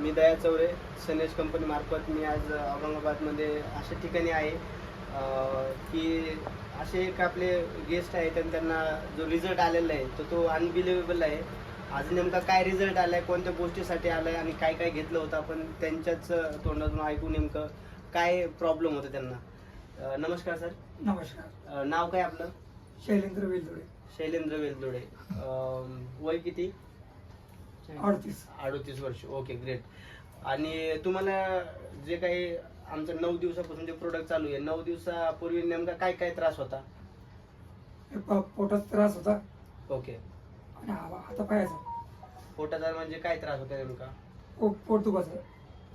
मी दया Chaure सनेज company मार्फत मी आज औरंगाबादमध्ये अशा ठिकाणी आहे की असे एक आपले गेस्ट आहेत आणि त्यांना जो रिझल्ट आलेला आहे तो अनबिलिव्हेबल आहे. आज नेमका काय रिझल्ट आलाय, कोणत्या गोष्टीसाठी आलाय आणि काय काय घेतलं होतं आपण त्यांच्याच तोंडातून ऐकू नेमकं काय प्रॉब्लेम होतं त्यांना. नमस्कार सर. नमस्कार. नाव काय आपलं? शैलेंद्र वेलदोडे. शैलेंद्र वेलदोडे. वय किती? 38 वर्ष. Okay, great. आणि तुम्हाला जे काही आमचं 9 दिवसापासून जे प्रोडक्ट चालू आहे, 9 दिवसापूर्वी नेमका काय काय त्रास होता? पोटाचा त्रास होता. ओके. आणि हाता पायाचा. पोटाचा म्हणजे काय त्रास होता नेमका? पोट दुखायचं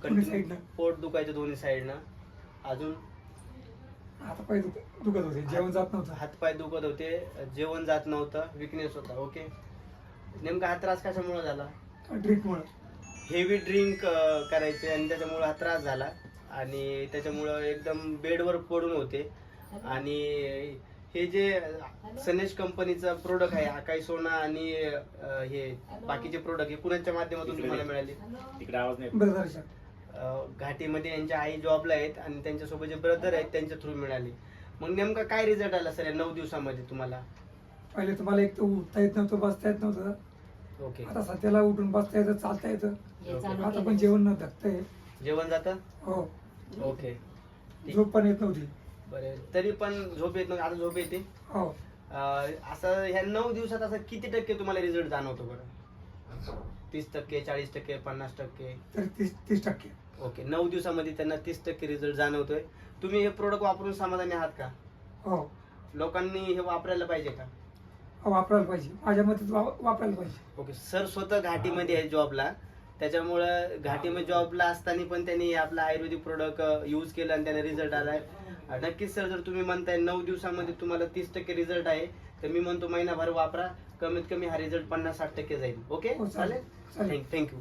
दोन्ही साईडनं. पोट दुखायचं दोन्ही साईडनं. अजून हातपाय दुखत होते, जेवण जात नव्हतं. हातपाय दुखत होते, जेवण जात नव्हतं, विकनेस होता. ओके. नेमका हा त्रास कशामुळे झाला? ड्रिंकमुळे. हेवी ड्रिंक करायचे आणि त्याच्यामुळे हा त्रास झाला आणि त्याच्यामुळं एकदम बेडवर पडून होते. आणि हे जे सनेज कंपनीचा प्रोडक्ट आहे आकाई सोना आणि हे बाकीचे प्रोडक्ट हे कुणाच्या माध्यमातून तुम्हाला मिळाले? तिकडे आवाज नाही. ब्रदरच्या. घाटीमध्ये यांच्या आई जॉबला आहेत आणि त्यांच्यासोबत जे ब्रदर आहेत त्यांच्या थ्रू मिळाले. मग नेमका काय रिझल्ट आला सर या 9 दिवसामध्ये तुम्हाला? पहिले तुम्हाला एक तर उठता येत नव्हतं, बसता येत नव्हतं. ओके. आता सध्याला उठून बसता येतं, चालता येतं. आता पण जेवण न धकतंय. जेवण जातं? हो. ओके. झोप पण येत नव्हती. बरे, तरी पण झोप येत नव्हती, आता झोप येते? हो. असं ह्या 9 दिवसात असं किती टक्के तुम्हाला रिझल्ट जाणवतो बरं? 30%, 40%, 50%? तर 30%. ओके. 9 दिवसामध्ये त्यांना 30% रिझल्ट जाणवतोय. तुम्ही हे प्रोडक्ट वापरून समाधानी आहात का? हो. लोकांनी हे वापरायला पाहिजे का? वापरायला पाहिजे, माझ्या मते वापरायला पाहिजे. ओके. सर स्वतः घाटीमध्ये आहे जॉबला, त्याच्यामुळं घाटीमध्ये जॉबला असताना पण त्यांनी आपला आयुर्वेदिक प्रोडक्ट यूज केलं आणि त्यांना रिझल्ट आलाय. नक्कीच सर, जर तुम्ही म्हणताय 9 दिवसामध्ये तुम्हाला 30% रिझल्ट आहे तर मी म्हणतो महिनाभर वापरा, कमीत कमी हा रिझल्ट 50-60% जाईल. ओके, चालेल. थँक्यू.